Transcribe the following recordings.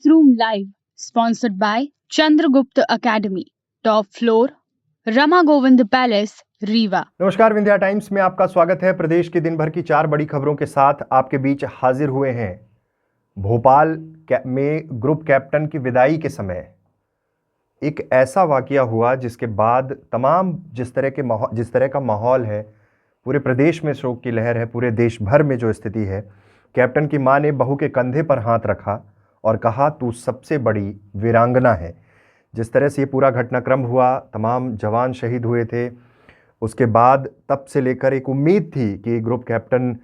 Bathroom Live, sponsored by Chandragupta Academy, top floor, Rama Govind Palace, Rewa. नमस्कार, Vindhya times में आपका स्वागत है। प्रदेश की दिन भर की 4 बड़ी खबरों के साथ आपके बीच हाजिर हुए हैं। भोपाल में ग्रुप कैप्टन की विदाई के समय एक ऐसा वाकया हुआ जिसके बाद तमाम जिस तरह का माहौल है, पूरे प्रदेश में शोक की लहर है, पूरे देश भर में जो स्थिति है, कैप्टन की मां ने बहू के कंधे पर हाथ रखा और कहा, तू सबसे बड़ी वीरांगना है। जिस तरह से ये पूरा घटनाक्रम हुआ, तमाम जवान शहीद हुए थे, उसके बाद तब से लेकर एक उम्मीद थी कि ग्रुप कैप्टन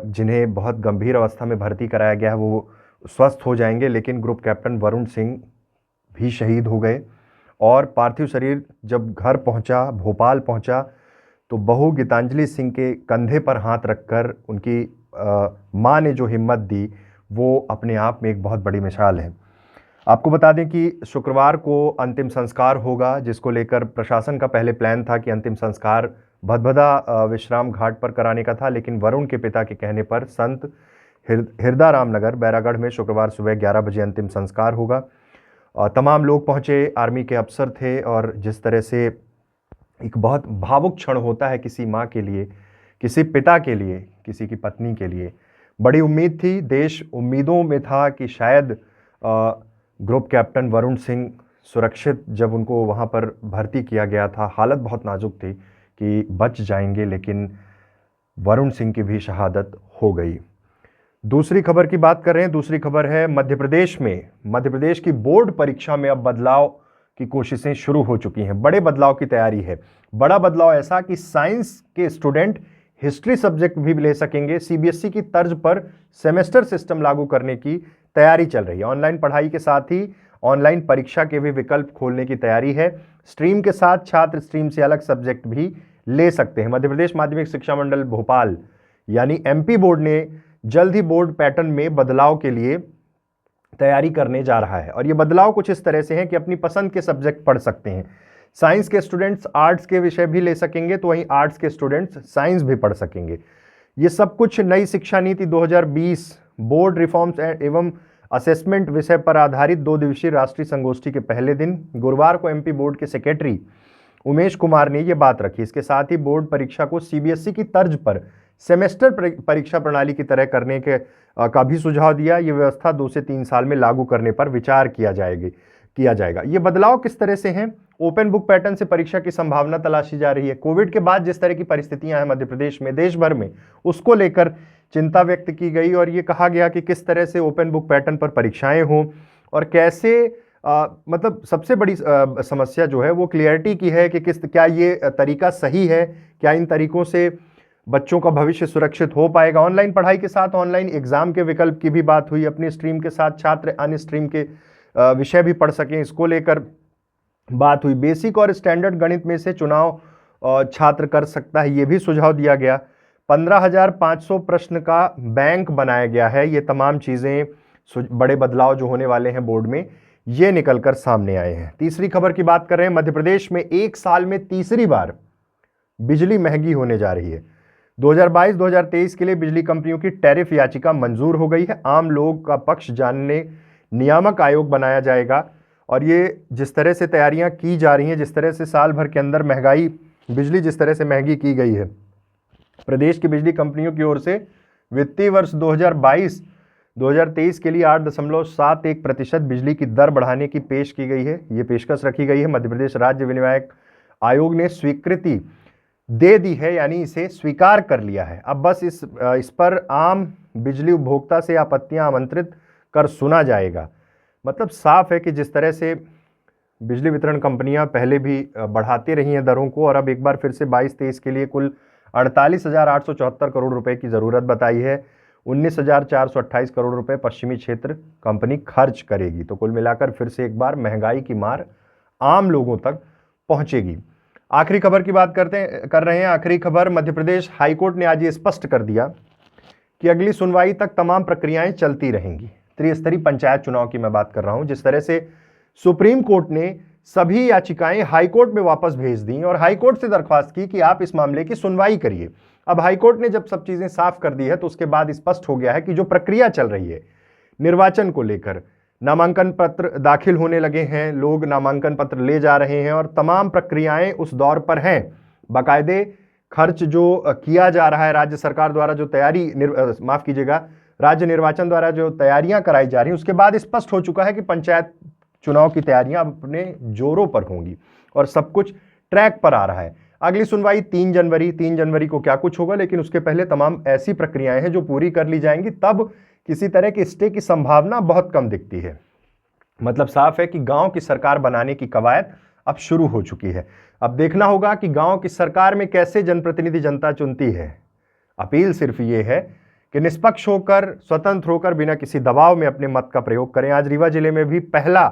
जिन्हें बहुत गंभीर अवस्था में भर्ती कराया गया है वो स्वस्थ हो जाएंगे, लेकिन ग्रुप कैप्टन वरुण सिंह भी शहीद हो गए। और पार्थिव शरीर जब घर पहुंचा, भोपाल पहुंचा, तो बहू गीतांजलि सिंह के कंधे पर हाथ रखकर उनकी मां ने जो हिम्मत दी वो अपने आप में एक बहुत बड़ी मिसाल है। आपको बता दें कि शुक्रवार को अंतिम संस्कार होगा, जिसको लेकर प्रशासन का पहले प्लान था कि अंतिम संस्कार भदभदा विश्राम घाट पर कराने का था, लेकिन वरुण के पिता के कहने पर संत हिरदाराम नगर बैरागढ़ में शुक्रवार सुबह 11 बजे अंतिम संस्कार होगा। तमाम लोग पहुंचे, आर्मी के अफसर थे, और जिस तरह से एक बहुत भावुक क्षण होता है किसी माँ के लिए, किसी पिता के लिए, किसी की पत्नी के लिए। बड़ी उम्मीद थी, देश उम्मीदों में था कि शायद ग्रुप कैप्टन वरुण सिंह सुरक्षित, जब उनको वहाँ पर भर्ती किया गया था, हालत बहुत नाजुक थी कि बच जाएंगे, लेकिन वरुण सिंह की भी शहादत हो गई। दूसरी खबर की बात कर रहे हैं। दूसरी खबर है मध्य प्रदेश की बोर्ड परीक्षा में अब बदलाव की कोशिशें शुरू हो चुकी हैं। बड़े बदलाव की तैयारी है। बड़ा बदलाव ऐसा कि साइंस के स्टूडेंट हिस्ट्री सब्जेक्ट भी ले सकेंगे। सीबीएसई की तर्ज पर सेमेस्टर सिस्टम लागू करने की तैयारी चल रही है। ऑनलाइन पढ़ाई के साथ ही ऑनलाइन परीक्षा के भी विकल्प खोलने की तैयारी है। स्ट्रीम के साथ छात्र स्ट्रीम से अलग सब्जेक्ट भी ले सकते हैं। मध्य प्रदेश माध्यमिक शिक्षा मंडल भोपाल यानी एमपी बोर्ड ने जल्द ही बोर्ड पैटर्न में बदलाव के लिए तैयारी करने जा रहा है, और ये बदलाव कुछ इस तरह से है कि अपनी पसंद के सब्जेक्ट पढ़ सकते हैं। साइंस के स्टूडेंट्स आर्ट्स के विषय भी ले सकेंगे, तो वहीं आर्ट्स के स्टूडेंट्स साइंस भी पढ़ सकेंगे। ये सब कुछ नई शिक्षा नीति 2020 बोर्ड रिफॉर्म्स एवं असेसमेंट विषय पर आधारित 2 दिवसीय राष्ट्रीय संगोष्ठी के पहले दिन गुरुवार को एमपी बोर्ड के सेक्रेटरी उमेश कुमार ने ये बात रखी। इसके साथ ही बोर्ड परीक्षा को सीबीएसई की तर्ज पर सेमेस्टर परीक्षा प्रणाली की तरह करने का भी सुझाव दिया। ये व्यवस्था 2 से 3 साल में लागू करने पर विचार किया जाएगा। ये बदलाव किस तरह से हैं? ओपन बुक पैटर्न से परीक्षा की संभावना तलाशी जा रही है। कोविड के बाद जिस तरह की परिस्थितियां हैं मध्य प्रदेश में, देश भर में, उसको लेकर चिंता व्यक्त की गई, और ये कहा गया कि किस तरह से ओपन बुक पैटर्न पर परीक्षाएं हों, और कैसे मतलब सबसे बड़ी समस्या जो है वो क्लियरिटी की है कि क्या ये तरीका सही है, क्या इन तरीकों से बच्चों का भविष्य सुरक्षित हो पाएगा। ऑनलाइन पढ़ाई के साथ ऑनलाइन एग्जाम के विकल्प की भी बात हुई। अपनी स्ट्रीम के साथ छात्र अन्य स्ट्रीम के विषय भी पढ़ सकें, इसको लेकर बात हुई। बेसिक और स्टैंडर्ड गणित में से चुनाव छात्र कर सकता है, ये भी सुझाव दिया गया। 15,500 प्रश्न का बैंक बनाया गया है। ये तमाम चीज़ें, बड़े बदलाव जो होने वाले हैं बोर्ड में, ये निकलकर सामने आए हैं। तीसरी खबर की बात कर रहे हैं। मध्य प्रदेश में एक साल में तीसरी बार बिजली महंगी होने जा रही है। 2022-2023 के लिए बिजली कंपनियों की टैरिफ याचिका मंजूर हो गई है। आम लोग का पक्ष जानने नियामक आयोग बनाया जाएगा, और ये जिस तरह से तैयारियां की जा रही हैं, जिस तरह से साल भर के अंदर बिजली जिस तरह से महंगी की गई है, प्रदेश की बिजली कंपनियों की ओर से वित्तीय वर्ष 2022-2023 के लिए 8.71% बिजली की दर बढ़ाने की पेशकश रखी गई है। मध्य प्रदेश राज्य विनियामक आयोग ने स्वीकृति दे दी है, यानी इसे स्वीकार कर लिया है। अब बस इस पर आम बिजली उपभोक्ता से आपत्तियां आमंत्रित कर सुना जाएगा। मतलब साफ है कि जिस तरह से बिजली वितरण कंपनियां पहले भी बढ़ाती रही हैं दरों को, और अब एक बार फिर से 22-23 के लिए कुल 48,874 करोड़ रुपए की ज़रूरत बताई है। 19,428 करोड़ रुपए पश्चिमी क्षेत्र कंपनी खर्च करेगी। तो कुल मिलाकर फिर से एक बार महंगाई की मार आम लोगों तक पहुंचेगी। आखिरी खबर की बात कर रहे हैं। आखिरी खबर, मध्य प्रदेश हाईकोर्ट ने आज ये स्पष्ट कर दिया कि अगली सुनवाई तक तमाम प्रक्रियाएं चलती रहेंगी। त्रिस्तरीय पंचायत चुनाव की मैं बात कर रहा हूं। जिस तरह से सुप्रीम कोर्ट ने सभी याचिकाएं हाईकोर्ट में वापस भेज दी और हाईकोर्ट से दरख्वास्त की कि आप इस मामले की सुनवाई करिए। अब हाईकोर्ट ने जब सब चीजें साफ कर दी है तो उसके बाद स्पष्ट हो गया है कि जो प्रक्रिया चल रही है निर्वाचन को लेकर, नामांकन पत्र दाखिल होने लगे हैं, लोग नामांकन पत्र ले जा रहे हैं और तमाम प्रक्रियाएं उस दौर पर हैं। बाकायदे खर्च जो किया जा रहा है राज्य सरकार द्वारा, जो माफ कीजिएगा, राज्य निर्वाचन द्वारा जो तैयारियां कराई जा रही हैं, उसके बाद स्पष्ट हो चुका है कि पंचायत चुनाव की तैयारियां अपने जोरों पर होंगी और सब कुछ ट्रैक पर आ रहा है। अगली सुनवाई 3 जनवरी को क्या कुछ होगा, लेकिन उसके पहले तमाम ऐसी प्रक्रियाएं हैं जो पूरी कर ली जाएंगी, तब किसी तरह के स्टे की संभावना बहुत कम दिखती है। मतलब साफ है कि गांव की सरकार बनाने की कवायद अब शुरू हो चुकी है। अब देखना होगा कि गांव की सरकार में कैसे जनप्रतिनिधि जनता चुनती है। अपील सिर्फ ये है कि निष्पक्ष होकर, स्वतंत्र होकर, बिना किसी दबाव में अपने मत का प्रयोग करें। आज रीवा जिले में भी पहला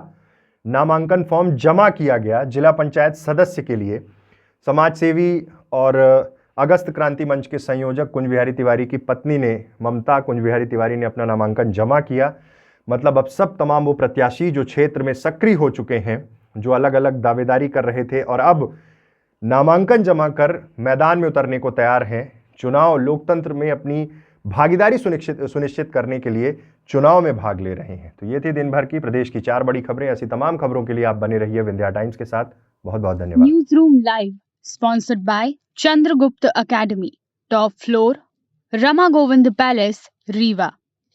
नामांकन फॉर्म जमा किया गया जिला पंचायत सदस्य के लिए। समाज सेवी और अगस्त क्रांति मंच के संयोजक कुंज बिहारी तिवारी की पत्नी ने, ममता कुंज बिहारी तिवारी ने अपना नामांकन जमा किया। मतलब अब सब तमाम वो प्रत्याशी जो क्षेत्र में सक्रिय हो चुके हैं, जो अलग अलग दावेदारी कर रहे थे और अब नामांकन जमा कर मैदान में उतरने को तैयार हैं, चुनाव लोकतंत्र में अपनी भागीदारी सुनिश्चित करने के लिए चुनाव में भाग ले रहे हैं। तो ये थी दिन भर की प्रदेश की 4 बड़ी खबरें। ऐसी तमाम खबरों के लिए आप बने रहिए विंध्या टाइम्स के साथ। बहुत बहुत धन्यवाद। News room live sponsored by Chandragupta academy, top floor, Rama Govind palace, Rewa.